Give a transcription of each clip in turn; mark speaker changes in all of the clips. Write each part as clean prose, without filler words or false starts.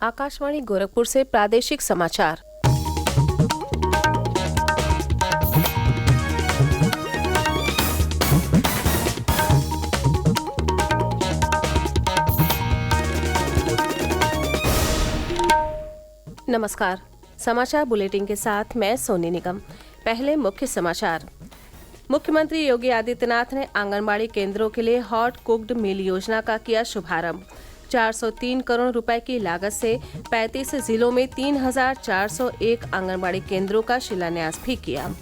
Speaker 1: आकाशवाणी गोरखपुर से प्रादेशिक समाचार। नमस्कार। समाचार बुलेटिन के साथ मैं सोनी निगम। पहले मुख्य समाचार। मुख्यमंत्री योगी आदित्यनाथ ने आंगनबाड़ी केंद्रों के लिए हॉट कुक्ड मील योजना का किया शुभारंभ। 403 करोड़ रुपए की लागत से 35 जिलों में 3,401 आंगनबाड़ी केंद्रों का शिलान्यास भी किया।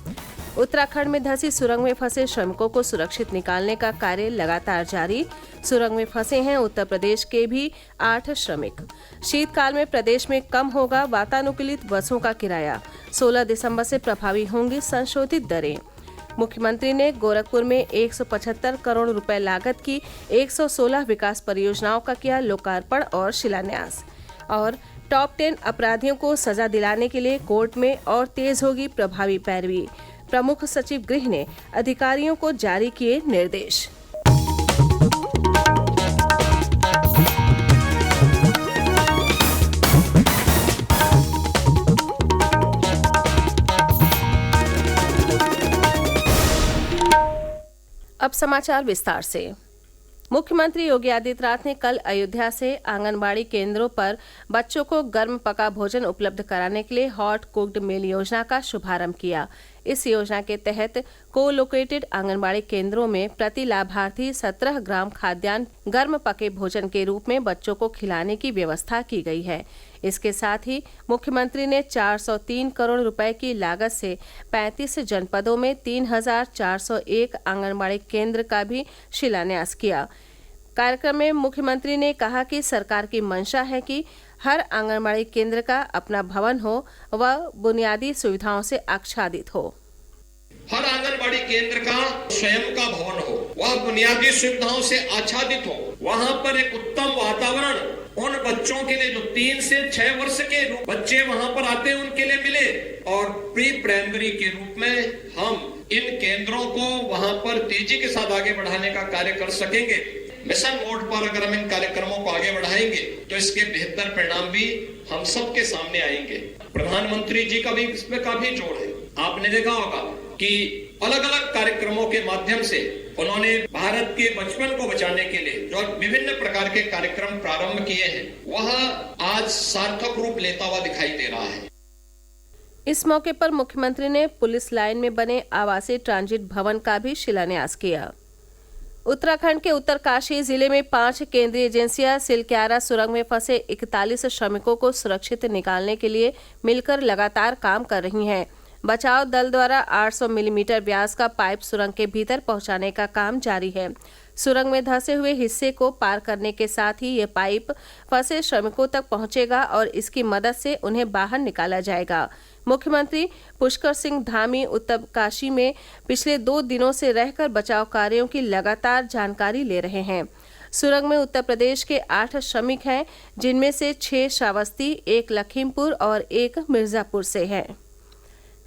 Speaker 1: उत्तराखंड में धंसी सुरंग में फंसे श्रमिकों को सुरक्षित निकालने का कार्य लगातार जारी। सुरंग में फंसे हैं उत्तर प्रदेश के भी 8 श्रमिक। शीतकाल में प्रदेश में कम होगा वातानुकूलित बसों का किराया। 16 दिसंबर से प्रभावी होंगी संशोधित दरें। मुख्यमंत्री ने गोरखपुर में 175 करोड़ रुपए लागत की 116 विकास परियोजनाओं का किया लोकार्पण और शिलान्यास। और टॉप 10 अपराधियों को सजा दिलाने के लिए कोर्ट में और तेज होगी प्रभावी पैरवी। प्रमुख सचिव गृह ने अधिकारियों को जारी किए निर्देश। अब समाचार विस्तार से। मुख्यमंत्री योगी आदित्यनाथ ने कल अयोध्या से आंगनबाड़ी केंद्रों पर बच्चों को गर्म पका भोजन उपलब्ध कराने के लिए हॉट कुक्ड मील योजना का शुभारंभ किया। इस योजना के तहत को-लोकेटेड आंगनबाड़ी केंद्रों में प्रति लाभार्थी 17 ग्राम खाद्यान्न गर्म पके भोजन के रूप में बच्चों को खिलाने की व्यवस्था की गई है। इसके साथ ही मुख्यमंत्री ने 403 करोड़ रुपए की लागत से 35 जनपदों में 3,401 आंगनबाड़ी केंद्र का भी शिलान्यास किया। कार्यक्रम में मुख्यमंत्री ने कहा कि सरकार की मंशा है कि हर आंगनबाड़ी केंद्र का अपना भवन हो व बुनियादी सुविधाओं से आच्छादित हो।
Speaker 2: हर आंगनबाड़ी केंद्र का स्वयं का भवन हो, वह बुनियादी सुविधाओं से आच्छादित हो। वहाँ पर एक उत्तम वातावरण उन बच्चों के लिए जो 3 से 6 वर्ष के बच्चे वहाँ पर आते हैं उनके लिए मिले। और प्री प्राइमरी के रूप में हम इन केंद्रों को वहाँ पर तेजी के साथ आगे बढ़ाने का कार्य कर सकेंगे। मिशन मोड पर अगर हम इन कार्यक्रमों को आगे बढ़ाएंगे तो इसके बेहतर परिणाम भी हम सबके सामने आएंगे। प्रधानमंत्री जी का भी इसमें काफी जोर है। आपने देखा होगा कि अलग अलग कार्यक्रमों के माध्यम से उन्होंने भारत के बचपन को बचाने के लिए जो विभिन्न प्रकार के कार्यक्रम प्रारंभ किए हैं वह आज सार्थक रूप लेता हुआ दिखाई दे रहा है।
Speaker 1: इस मौके पर मुख्यमंत्री ने पुलिस लाइन में बने आवासीय ट्रांजिट भवन का भी शिलान्यास किया। उत्तराखंड के उत्तरकाशी जिले में 5 केंद्रीय एजेंसियां सिलक्यारा सुरंग में फंसे 41 श्रमिकों को सुरक्षित निकालने के लिए मिलकर लगातार काम कर रही हैं। बचाव दल द्वारा 800 मिलीमीटर व्यास का पाइप सुरंग के भीतर पहुंचाने का काम जारी है। सुरंग में धंसे हुए हिस्से को पार करने के साथ ही ये पाइप फंसे श्रमिकों तक पहुंचेगा और इसकी मदद से उन्हें बाहर निकाला जाएगा। मुख्यमंत्री पुष्कर सिंह धामी उत्तरकाशी में पिछले 2 दिनों से रहकर बचाव कार्यों की लगातार जानकारी ले रहे हैं। सुरंग में उत्तर प्रदेश के 8 श्रमिक हैं, जिनमें से 6 श्रावस्ती, 1 लखीमपुर और 1 मिर्जापुर से हैं।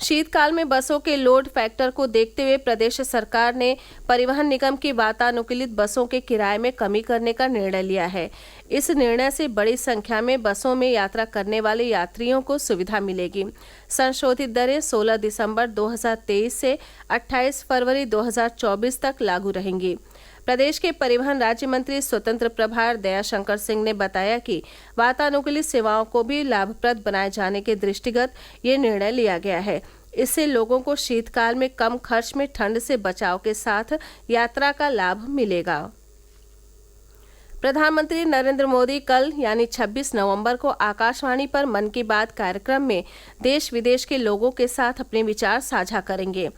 Speaker 1: शीतकाल में बसों के लोड फैक्टर को देखते हुए प्रदेश सरकार ने परिवहन निगम की वातानुकूलित बसों के किराए में कमी करने का निर्णय लिया है। इस निर्णय से बड़ी संख्या में बसों में यात्रा करने वाले यात्रियों को सुविधा मिलेगी। संशोधित दरें 16 दिसंबर 2023 से 28 फरवरी 2024 तक लागू रहेंगी। प्रदेश के परिवहन राज्य मंत्री स्वतंत्र प्रभार दयाशंकर सिंह ने बताया कि वातानुकूलित सेवाओं को भी लाभप्रद बनाए जाने के दृष्टिगत ये निर्णय लिया गया है। इससे लोगों को शीतकाल में कम खर्च में ठंड से बचाव के साथ यात्रा का लाभ मिलेगा। प्रधानमंत्री नरेंद्र मोदी कल यानी 26 नवंबर को आकाशवाणी पर मन की बात कार्यक्रम में देश विदेश के लोगों के साथ अपने विचार साझा करेंगे।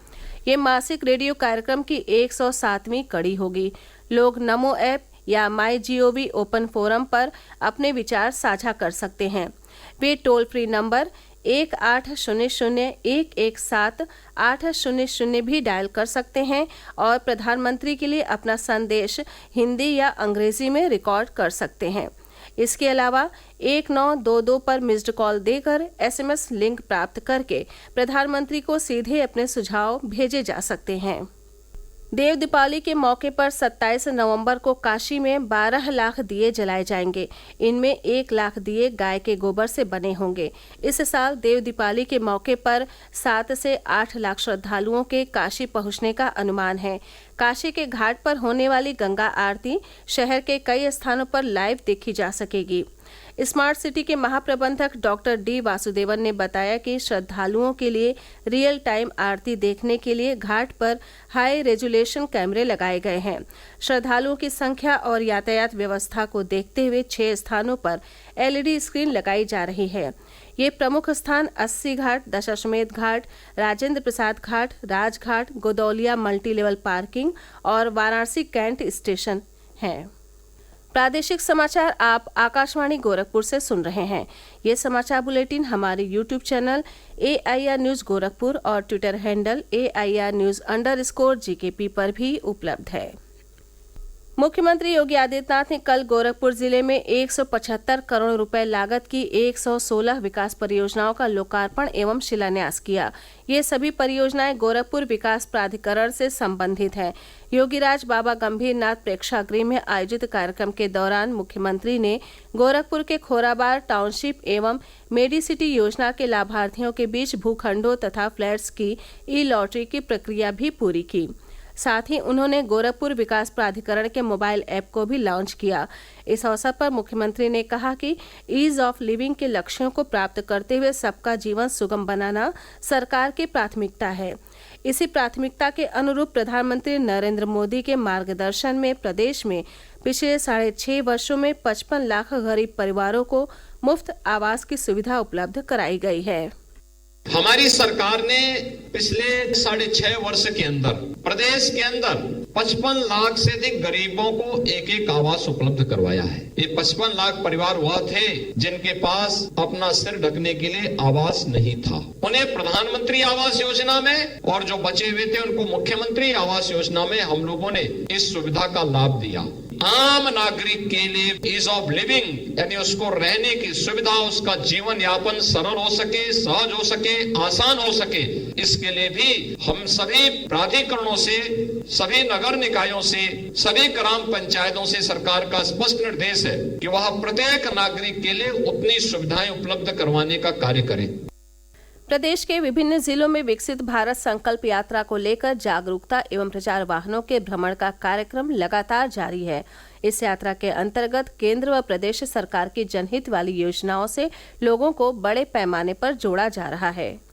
Speaker 1: ये मासिक रेडियो कार्यक्रम की 107वीं कड़ी होगी। लोग नमो ऐप या MyGov ओपन फोरम पर अपने विचार साझा कर सकते हैं। वे टोल फ्री नंबर 1-800-117-800 भी डायल कर सकते हैं और प्रधानमंत्री के लिए अपना संदेश हिंदी या अंग्रेजी में रिकॉर्ड कर सकते हैं। इसके अलावा 1922 पर मिस्ड कॉल देकर SMS लिंक प्राप्त करके प्रधानमंत्री को सीधे अपने सुझाव भेजे जा सकते हैं। देव दीपावली के मौके पर 27 नवंबर को काशी में 12 लाख दिए जलाए जाएंगे। इनमें 1 लाख दिए गाय के गोबर से बने होंगे। इस साल देव दीपावली के मौके पर 7 से 8 लाख श्रद्धालुओं के काशी पहुंचने का अनुमान है। काशी के घाट पर होने वाली गंगा आरती शहर के कई स्थानों पर लाइव देखी जा सकेगी। स्मार्ट सिटी के महाप्रबंधक डॉक्टर डी वासुदेवन ने बताया कि श्रद्धालुओं के लिए रियल टाइम आरती देखने के लिए घाट पर हाई रेजुलेशन कैमरे लगाए गए हैं। श्रद्धालुओं की संख्या और यातायात व्यवस्था को देखते हुए 6 स्थानों पर LED स्क्रीन लगाई जा रही है। ये प्रमुख स्थान 80 Ghat, Dashashwamedh Ghat, Rajendra Prasad Ghat, Rajghat, Godaulia multi level parking और वाराणसी कैंट स्टेशन हैं। प्रादेशिक समाचार आप आकाशवाणी गोरखपुर से सुन रहे हैं। ये समाचार बुलेटिन हमारे YouTube channel AIR news Gorakhpur और ट्विटर हैंडल AIR News_GKP पर भी उपलब्ध है। मुख्यमंत्री योगी आदित्यनाथ ने कल गोरखपुर जिले में 175 करोड़ रुपए लागत की 116 विकास परियोजनाओं का लोकार्पण एवं शिलान्यास किया। ये सभी परियोजनाएं गोरखपुर विकास प्राधिकरण से संबंधित हैं। योगीराज बाबा गंभीरनाथ प्रेक्षागृह में आयोजित कार्यक्रम के दौरान मुख्यमंत्री ने गोरखपुर के खोराबार टाउनशिप एवं मेडिसिटी योजना के लाभार्थियों के बीच भूखंडों तथा फ्लैट्स की ई-लॉटरी की प्रक्रिया भी पूरी की। साथ ही उन्होंने गोरखपुर विकास प्राधिकरण के मोबाइल ऐप को भी लॉन्च किया। इस अवसर पर मुख्यमंत्री ने कहा कि ईज ऑफ लिविंग के लक्ष्यों को प्राप्त करते हुए सबका जीवन सुगम बनाना सरकार की प्राथमिकता है। इसी प्राथमिकता के अनुरूप प्रधानमंत्री नरेंद्र मोदी के मार्गदर्शन में प्रदेश में पिछले 6.5 वर्षों में 55 लाख गरीब परिवारों को मुफ्त आवास की सुविधा उपलब्ध कराई गई है।
Speaker 2: हमारी सरकार ने पिछले 6.5 वर्ष के अंदर प्रदेश के अंदर 55 लाख से अधिक गरीबों को एक आवास उपलब्ध करवाया है। ये 55 लाख परिवार वह थे जिनके पास अपना सिर ढकने के लिए आवास नहीं था। उन्हें प्रधानमंत्री आवास योजना में और जो बचे हुए थे उनको मुख्यमंत्री आवास योजना में हम लोगों ने इस सुविधा का लाभ दिया। आम नागरिक के लिए ईज ऑफ लिविंग यानी उसको रहने की सुविधा, उसका जीवन यापन सरल हो सके, सहज हो सके, आसान हो सके, इसके लिए भी हम सभी प्राधिकरणों से, सभी नगर निकायों से, सभी ग्राम पंचायतों से सरकार का स्पष्ट निर्देश है कि वह प्रत्येक नागरिक के लिए उतनी सुविधाएं उपलब्ध करवाने का कार्य करें।
Speaker 1: प्रदेश के विभिन्न जिलों में विकसित भारत संकल्प यात्रा को लेकर जागरूकता एवं प्रचार वाहनों के भ्रमण का कार्यक्रम लगातार जारी है। इस यात्रा के अंतर्गत केंद्र व प्रदेश सरकार की जनहित वाली योजनाओं से लोगों को बड़े पैमाने पर जोड़ा जा रहा है।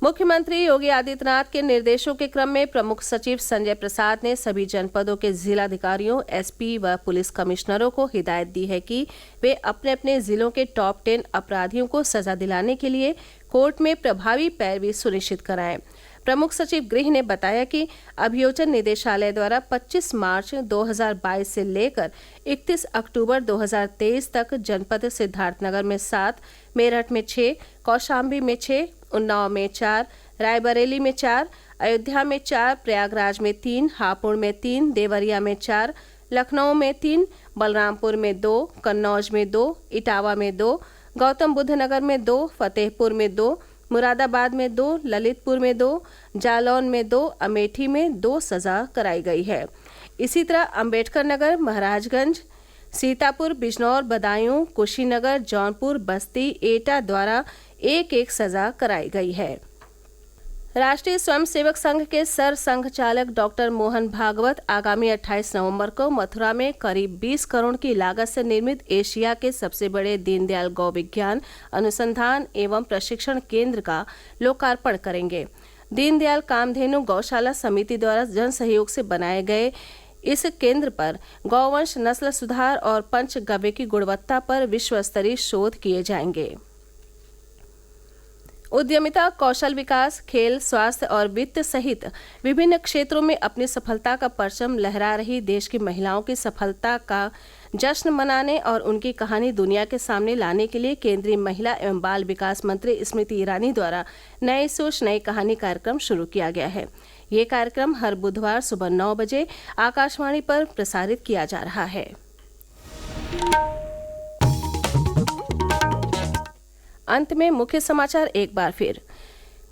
Speaker 1: मुख्यमंत्री योगी आदित्यनाथ के निर्देशों के क्रम में प्रमुख सचिव संजय प्रसाद ने सभी जनपदों के जिलाधिकारियों, SP व पुलिस कमिश्नरों को हिदायत दी है कि वे अपने अपने जिलों के टॉप 10 अपराधियों को सजा दिलाने के लिए कोर्ट में प्रभावी पैरवी सुनिश्चित कराएं। प्रमुख सचिव गृह ने बताया कि अभियोजन निदेशालय द्वारा 25 मार्च 2022 से लेकर 31 अक्टूबर 2023 तक जनपद सिद्धार्थनगर में 7, मेरठ में 6, कौशाम्बी में 6, उन्नाव में 4, रायबरेली में 4, अयोध्या में 4, प्रयागराज में 3, हापुड़ में 3, देवरिया में 4, लखनऊ में 3, बलरामपुर में 2, कन्नौज में 2, इटावा में 2, गौतम बुद्ध नगर में 2, फतेहपुर में 2, मुरादाबाद में 2, ललितपुर में 2, जालौन में 2, अमेठी में 2 सजा कराई गई है। इसी तरह अंबेडकर नगर, महाराजगंज, सीतापुर, बिजनौर, बदायूं, कुशीनगर, जौनपुर, बस्ती, एटा द्वारा 1-1 सजा कराई गई है। राष्ट्रीय स्वयंसेवक संघ के सर संघ चालक डॉक्टर मोहन भागवत आगामी 28 नवंबर को मथुरा में करीब 20 करोड़ की लागत से निर्मित एशिया के सबसे बड़े दीनदयाल गौ विज्ञान अनुसंधान एवं प्रशिक्षण केंद्र का लोकार्पण करेंगे। दीनदयाल कामधेनु गौशाला समिति द्वारा जन सहयोग से बनाए गए इस केंद्र पर गौवंश, नस्ल सुधार और पंचगव्य की गुणवत्ता पर विश्व स्तरीय शोध किए जाएंगे। उद्यमिता, कौशल विकास, खेल, स्वास्थ्य और वित्त सहित विभिन्न क्षेत्रों में अपनी सफलता का परचम लहरा रही देश की महिलाओं की सफलता का जश्न मनाने और उनकी कहानी दुनिया के सामने लाने के लिए केंद्रीय महिला एवं बाल विकास मंत्री स्मृति ईरानी द्वारा नई सोच नई कहानी कार्यक्रम शुरू किया गया है। ये कार्यक्रम हर बुधवार सुबह 9 बजे आकाशवाणी पर प्रसारित किया जा रहा है। अंत में मुख्य समाचार एक बार फिर।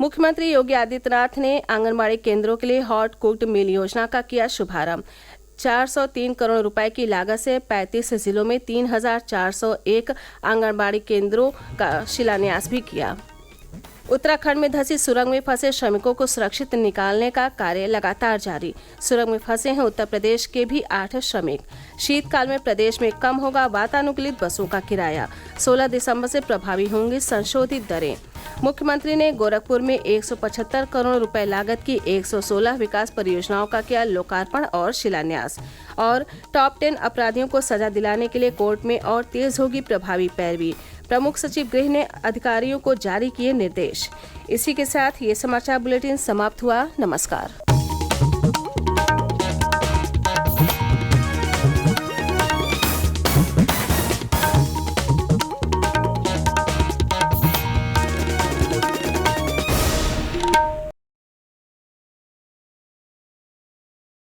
Speaker 1: मुख्यमंत्री योगी आदित्यनाथ ने आंगनबाड़ी केंद्रों के लिए हॉट कुक्ड मील योजना का किया शुभारंभ। 403 करोड़ रुपए की लागत से 35 जिलों में 3,401 आंगनबाड़ी केंद्रों का शिलान्यास भी किया। उत्तराखंड में धंसी सुरंग में फंसे श्रमिकों को सुरक्षित निकालने का कार्य लगातार जारी। सुरंग में फंसे हैं उत्तर प्रदेश के भी 8 श्रमिक। शीतकाल में प्रदेश में कम होगा वातानुकूलित बसों का किराया। 16 दिसंबर से प्रभावी होंगी संशोधित दरें। मुख्यमंत्री ने गोरखपुर में 175 करोड़ रुपए लागत की 116 विकास परियोजनाओं का किया लोकार्पण और शिलान्यास। और टॉप 10 अपराधियों को सजा दिलाने के लिए कोर्ट में और तेज होगी प्रभावी पैरवी। प्रमुख सचिव गृह ने अधिकारियों को जारी किए निर्देश। इसी के साथ ये समाचार बुलेटिन समाप्त हुआ। नमस्कार।